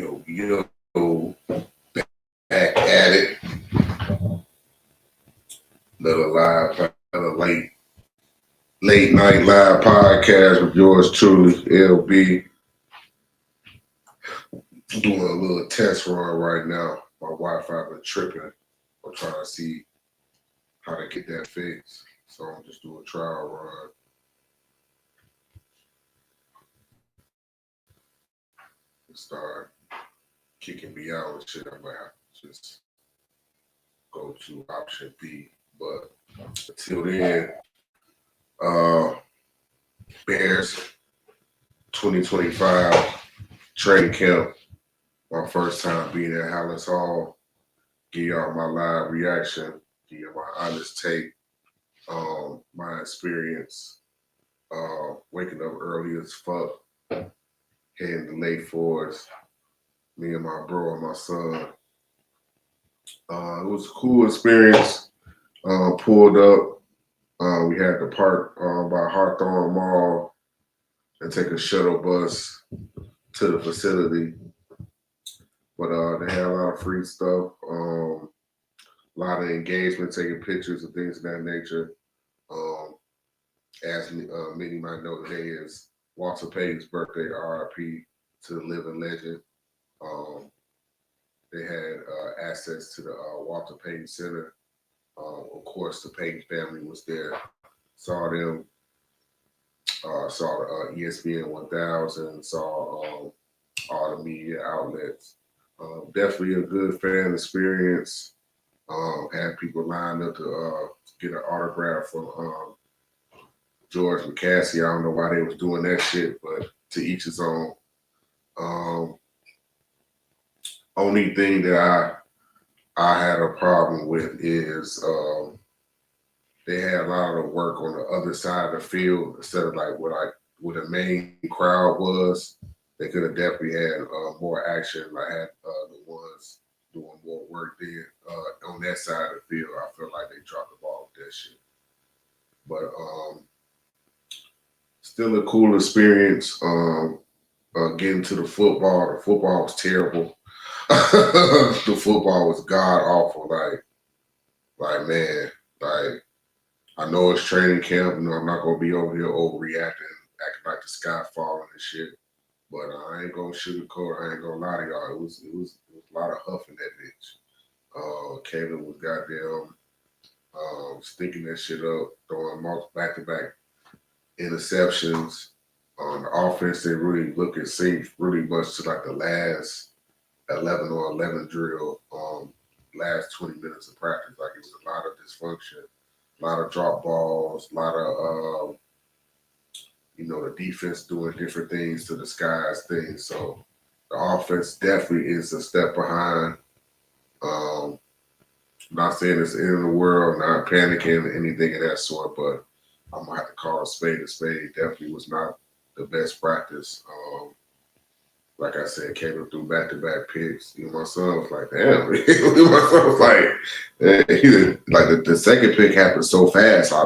Yo, back at it. Another late night live podcast with yours truly, LB. Doing a little test run right now. My Wi-Fi been tripping. I'm trying to see how to get that fixed. So I'm just doing a trial run. And start kicking me out and shit. I might have to just go to option B. But until then, uh, Bears 2025 training camp. My first time being at Hallis Hall. Give y'all my live reaction. Give you my honest take. My experience. Waking up early as fuck. Heading to Lake Forest. Me and my bro and my son. It was a cool experience. Pulled up. We had to park by Hawthorne Mall and take a shuttle bus to the facility. But they had a lot of free stuff, a lot of engagement, taking pictures and things of that nature. As many might know, today is Walter Payton's birthday, RIP to the living legend. They had access to the Walter Payton Center. Of course, the Payton family was there. Saw them. Saw the ESPN 1000. Saw all the media outlets. Definitely a good fan experience. Had people lined up to get an autograph from George McCaskey. I don't know why they was doing that shit, but to each his own. Only thing that I had a problem with is they had a lot of the work on the other side of the field instead of like what the main crowd was. They could have definitely had more action. I had the ones doing more work there on that side of the field. I feel like they dropped the ball with that shit. But still a cool experience. Getting to the football. The football was terrible. The football was god awful. Like man, like I know it's training camp. You know, I'm not gonna be over here overreacting, acting like the sky falling and shit. But I ain't gonna sugarcoat. I ain't gonna lie to y'all. It was a lot of huff in that bitch. Caleb was goddamn stinking that shit up, throwing back to back interceptions. On the offense, they really it seemed really much to like the last 11 or 11 drill, last 20 minutes of practice. Like it was a lot of dysfunction, a lot of drop balls, a lot of the defense doing different things to disguise things. So the offense definitely is a step behind. Not saying it's the end of the world, not panicking, anything of that sort, but I'm gonna have to call a spade a spade. Definitely was not the best practice. Like I said, came up through back-to-back picks. My son was like, damn. My son was like, the second pick happened so fast. I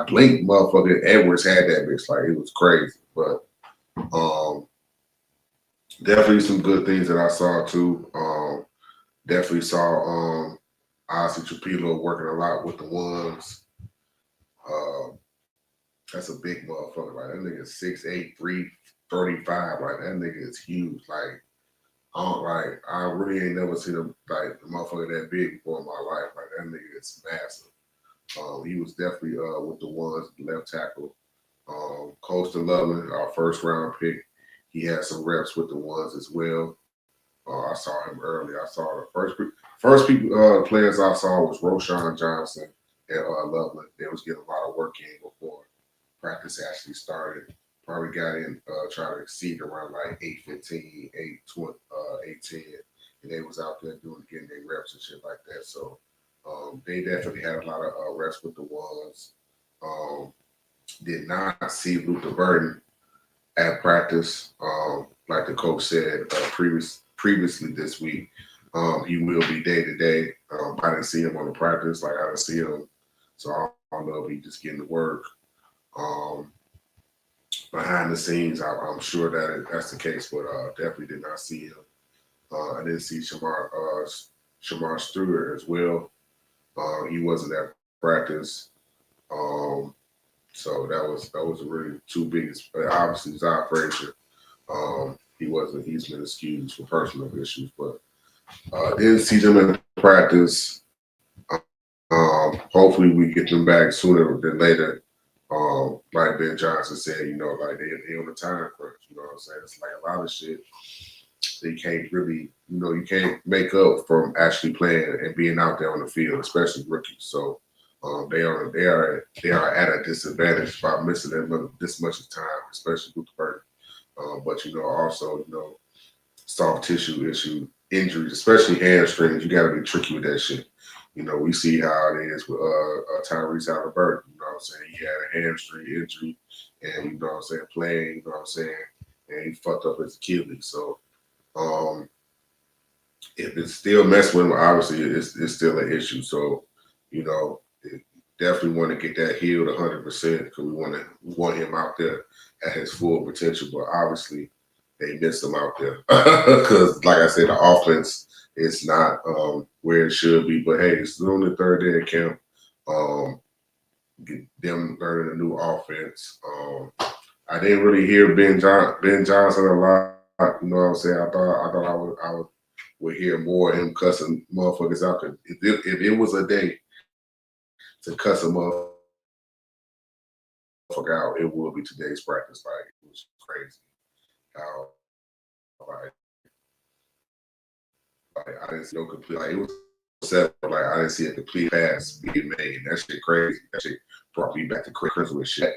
blinked, motherfucker. Edwards had that bitch. Like, it was crazy. But definitely some good things that I saw, too. Definitely saw Ozzy Trapilo working a lot with the ones. That's a big motherfucker. Like, that nigga 6'8", 335. Like, that nigga is huge. Like, I really ain't never seen him like the motherfucker that big before in my life. Like, that nigga is massive. He was definitely with the ones, left tackle. Coastal Loveland, our first round pick, he had some reps with the ones as well. I saw him early. I saw the first people players I saw was Roshan Johnson and Loveland. They was getting a lot of work in before practice actually started. Probably got in trying to exceed around like 8:15, 8:10, and they was out there getting their reps and shit like that. So they definitely had a lot of reps with the ones. Did not see Luther Burden at practice. Like the coach said previously this week, he will be day to day. I didn't see him on the practice. Like I didn't see him, so I don't know if he just getting to work. behind the scenes, I'm sure that's the case, but definitely did not see him. I didn't see Shamar Stewart as well. He wasn't at practice. Um, so that was really two biggest. Obviously, Zach Frazier. He wasn't. He's been excused for personal issues, but didn't see them in practice. Hopefully, we get them back sooner than later. Like Ben Johnson said, like they on the time crunch. You know what I'm saying? It's like a lot of shit they can't really, you can't make up from actually playing and being out there on the field, especially rookies. So they are at a disadvantage by missing this much time, especially with the bird. But also soft tissue issue injuries, especially hamstrings. You got to be tricky with that shit. We see how it is with Tyrese Halliburton. You know what I'm saying? He had a hamstring injury, and you know what I'm saying, playing. You know what I'm saying, and he fucked up his Achilles. So um, if it's still messing with him, obviously it's still an issue. So definitely want to get that healed 100% because we want him out there at his full potential. But obviously they missed him out there because, like I said, the offense is not where it should be. But hey, it's still on the third day of camp. Um, get them learning a new offense. I didn't really hear Ben Johnson a lot. You know what I'm saying? I thought I would hear more of him cussing motherfuckers out. If it was a day to cuss a motherfucker out, it would be today's practice. Like it was crazy how like I didn't see no complete like it was set like I didn't see a complete pass being made. That shit crazy. That shit brought me back to Christmas shit.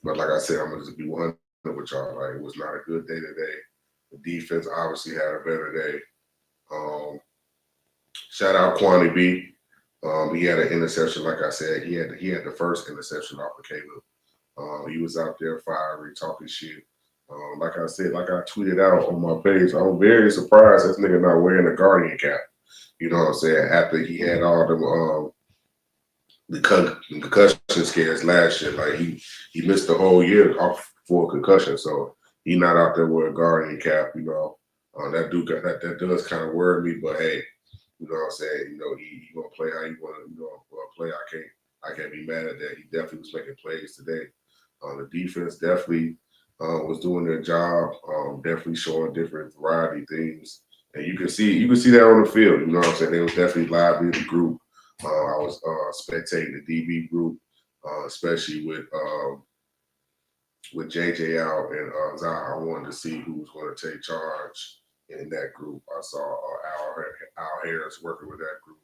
But like I said, I'm gonna just be 100 with y'all. Like it was not a good day today. The defense obviously had a better day. Um, Shout out Kwani B. He had an interception, like I said. He had the first interception off of Caleb. He was out there fiery, talking shit. Like I said, like I tweeted out on my page, I'm very surprised this nigga not wearing a Guardian cap. You know what I'm saying? After he had all them the concussion scares last year, like he missed the whole year off for a concussion, so he not out there with a Guardian cap. That does kind of worry me, but hey, you know what I'm saying? He gonna play how he wanna play. I can't be mad at that. He definitely was making plays today. The defense definitely was doing their job. Definitely showing different variety things, and you can see that on the field. You know what I'm saying? They was definitely lively the group. I was spectating the DB group, especially with JJ out and Zah. I wanted to see who was going to take charge in that group. I saw Al Harris working with that group.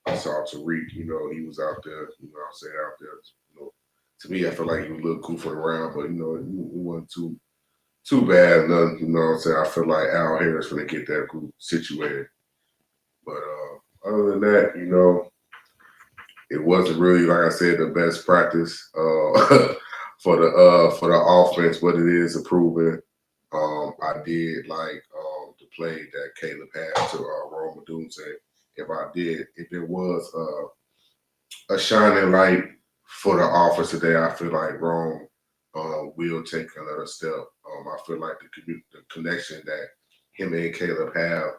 I saw Tariq, he was out there, what I'm saying, out there. To me, I feel like he was a little goofing around, but, it wasn't too bad. Nothing, you know what I'm saying? I feel like Al Harris going to get that group situated. But other than that, it wasn't really, like I said, the best practice for the offense, but it is improving. I did like the play that Caleb had to Rome Odunze. If it was a shining light for the offense today, I feel like Rome will take another step. I feel like the connection that him and Caleb have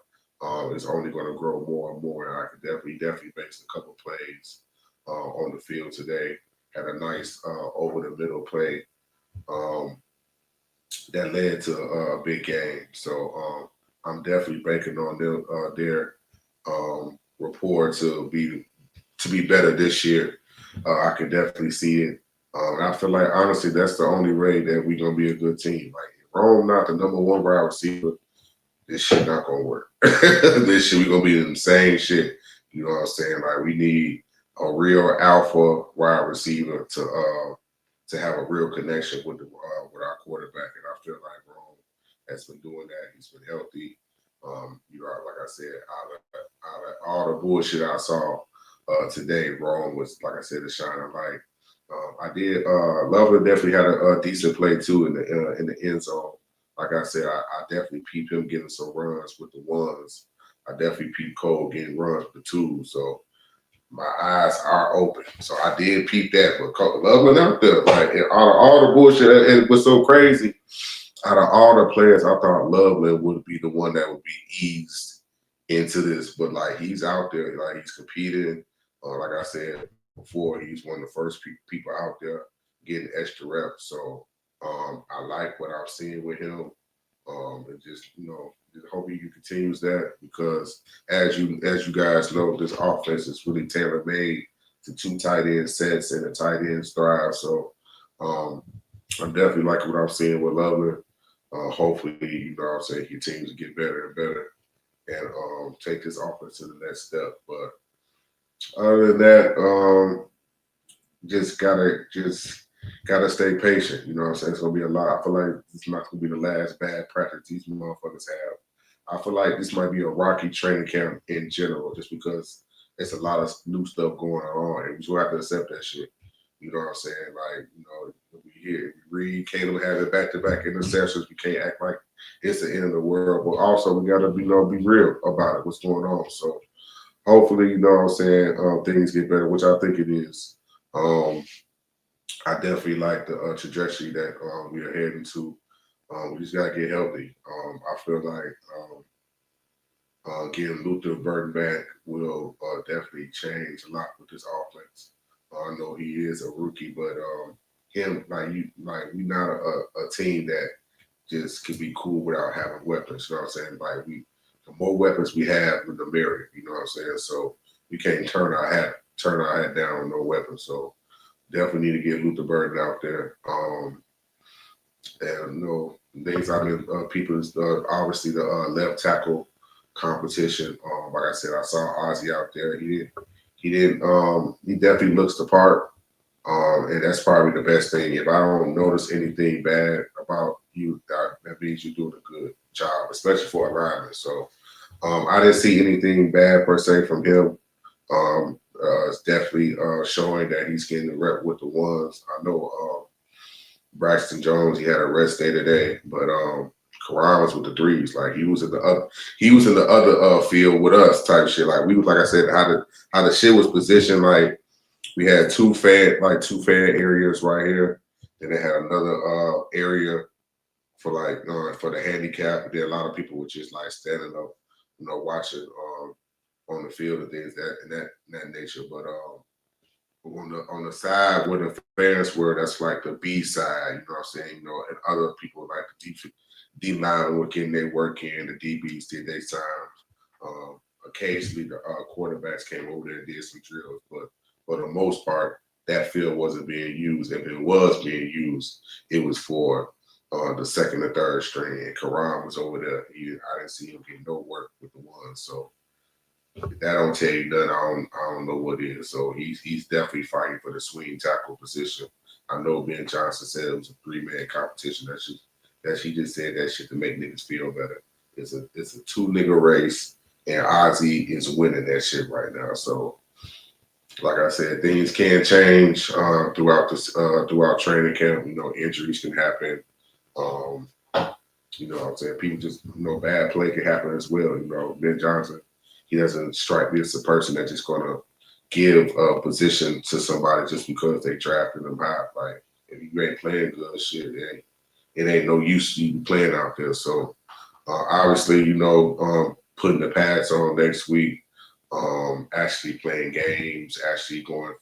is only going to grow more and more. And I could definitely base a couple plays on the field today. Had a nice over the middle play um, that led to a big game. So I'm definitely banking on their rapport to be better this year. I can definitely see it. I feel like honestly that's the only way that we're gonna be a good team. Like if Rome not the number one wide receiver, this shit not gonna work. This shit we gonna be in the same shit. You know what I'm saying? Like we need a real alpha wide receiver to have a real connection with our quarterback, and I feel like Rome has been doing that. He's been healthy. Like I said, out of all the bullshit I saw today, Rome was, like I said, a shining light. I did. Lover definitely had a decent play too in the end zone. Like I said, I definitely peeped him getting some runs with the ones. I definitely peeped Cole getting runs with the twos. So my eyes are open. So I did peep that, but Loveland out there, like out of all the bullshit, it was so crazy. Out of all the players, I thought Loveland would be the one that would be eased into this, but like he's out there, like he's competing. Like I said before, he's one of the first people out there getting extra reps. So I like what I'm seeing with him. And just just hoping he continues that because as you guys know, this offense is really tailor made to two tight end sets and the tight ends thrive. So um, I'm definitely liking what I'm seeing with Loveland. Hopefully, what I'm saying, he continues to get better and better and take this offense to the next step. But other than that, just gotta stay patient. You know what I'm saying? It's gonna be a lot. I feel like it's not gonna be the last bad practice these motherfuckers have. I feel like this might be a rocky training camp in general, just because it's a lot of new stuff going on, and we will have to accept that shit. You know what I'm saying? Like, we read Caleb having back-to-back interceptions. We can't act like it's the end of the world, but also we gotta be real about it. What's going on? So hopefully, you know what I'm saying, things get better, which I think it is. Um, I definitely like the trajectory that we are heading to. We just gotta get healthy. I feel like getting Luther Burden back will definitely change a lot with this offense. I know he is a rookie, but him we not a team that just can be cool without having weapons. You know what I'm saying? Like the more weapons we have, the merrier. You know what I'm saying? So we can't turn our hat down with no weapons. So definitely need to get Luther Burden out there. And things I've been people is obviously the left tackle competition. Like I said, I saw Ozzie out there. He definitely looks the part. And that's probably the best thing. If I don't notice anything bad about you, that means you're doing a good job, especially for a lineman. So I didn't see anything bad per se from him. It's definitely showing that he's getting the rep with the ones. I know Braxton Jones, he had a rest day today, but Karan was with the threes. Like he was in the other field with us type shit. Like we was, like I said, how the shit was positioned. Like we had two fan areas right here. Then they had another area for for the handicap. There a lot of people were just like standing up, watching on the field and things that nature. But on the side where the fans were, that's like the B side, you know what I'm saying? And other people like the D line were getting their work in, the DBs did their time. Occasionally the quarterbacks came over there and did some drills, but for the most part, that field wasn't being used. If it was being used, it was for the second or third string. And Karan was over there. I didn't see him get no work with the ones. So if that don't tell you nothing, I don't know what is. So he's definitely fighting for the swing tackle position. I know Ben Johnson said it was a 3-man competition. That she just said that shit to make niggas feel better. It's a 2-nigga race, and Ozzie is winning that shit right now. So like I said, things can change throughout training camp. Injuries can happen. Um, what I'm saying? People just, bad play can happen as well. Ben Johnson, he doesn't strike me as a person that's just gonna give a position to somebody just because they drafted him high. Like if you ain't playing good shit, it ain't no use to you playing out there. So obviously, putting the pads on next week, actually playing games, actually going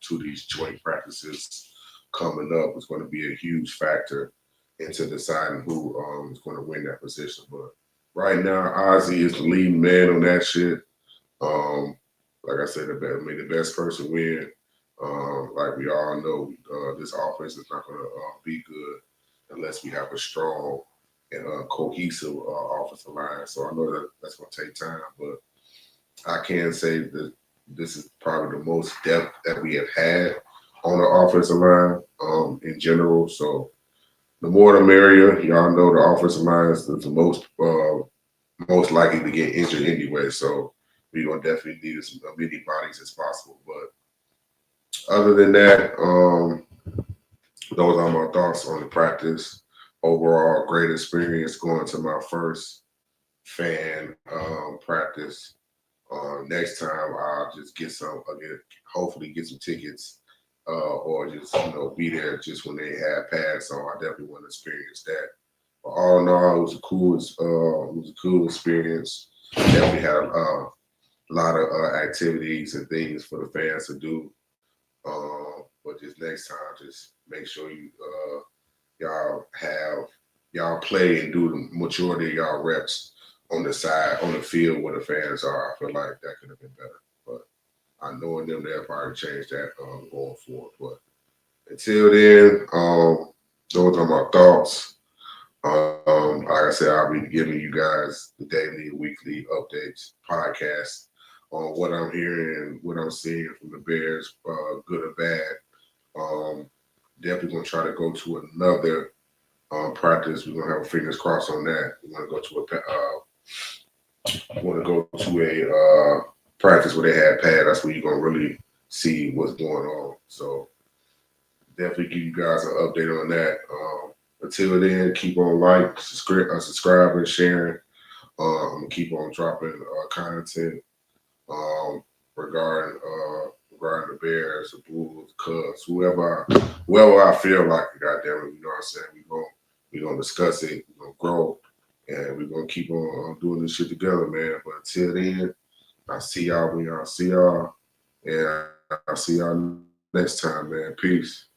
to these joint practices coming up is going to be a huge factor into deciding who is going to win that position. But right now, Ozzie is the leading man on that shit. Um, like I said, the best person win. Like we all know, this offense is not going to be good unless we have a strong and cohesive offensive line. So I know that that's going to take time, but I can say that this is probably the most depth that we have had on the offensive line in general. So the more the merrier. Y'all know the offensive line is the most likely to get injured anyway. So we're gonna definitely need as many bodies as possible. But other than that, those are my thoughts on the practice. Overall, great experience going to my first fan practice. Next time I'll just get some again, hopefully get some tickets, or just be there just when they have pads on. I definitely want to experience that. But all in all, it was a cool experience. Definitely had a lot of activities and things for the fans to do. But just next time, just make sure y'all have y'all play and do the majority of y'all reps on the side on the field where the fans are. I feel like that could have been better, but I know them they'll probably change that going forward. But until then, those are my thoughts. Like I said, I'll be giving you guys the daily, weekly updates, podcasts on what I'm hearing, what I'm seeing from the Bears, good or bad. Um, Definitely gonna try to go to another practice. We're gonna have our fingers crossed on that. We're gonna go to a practice where they had pad. That's where you're gonna really see what's going on. So definitely give you guys an update on that. Until then, keep on subscribing, sharing. I'm gonna keep on dropping content regarding the Bears, the Bulls, the Cubs, whoever I feel like. Goddamn it, you know what I'm saying? We gonna discuss it. We're gonna grow, and we're gonna keep on doing this shit together, man. But until then, I see y'all when y'all see y'all, and I'll see y'all next time, man. Peace.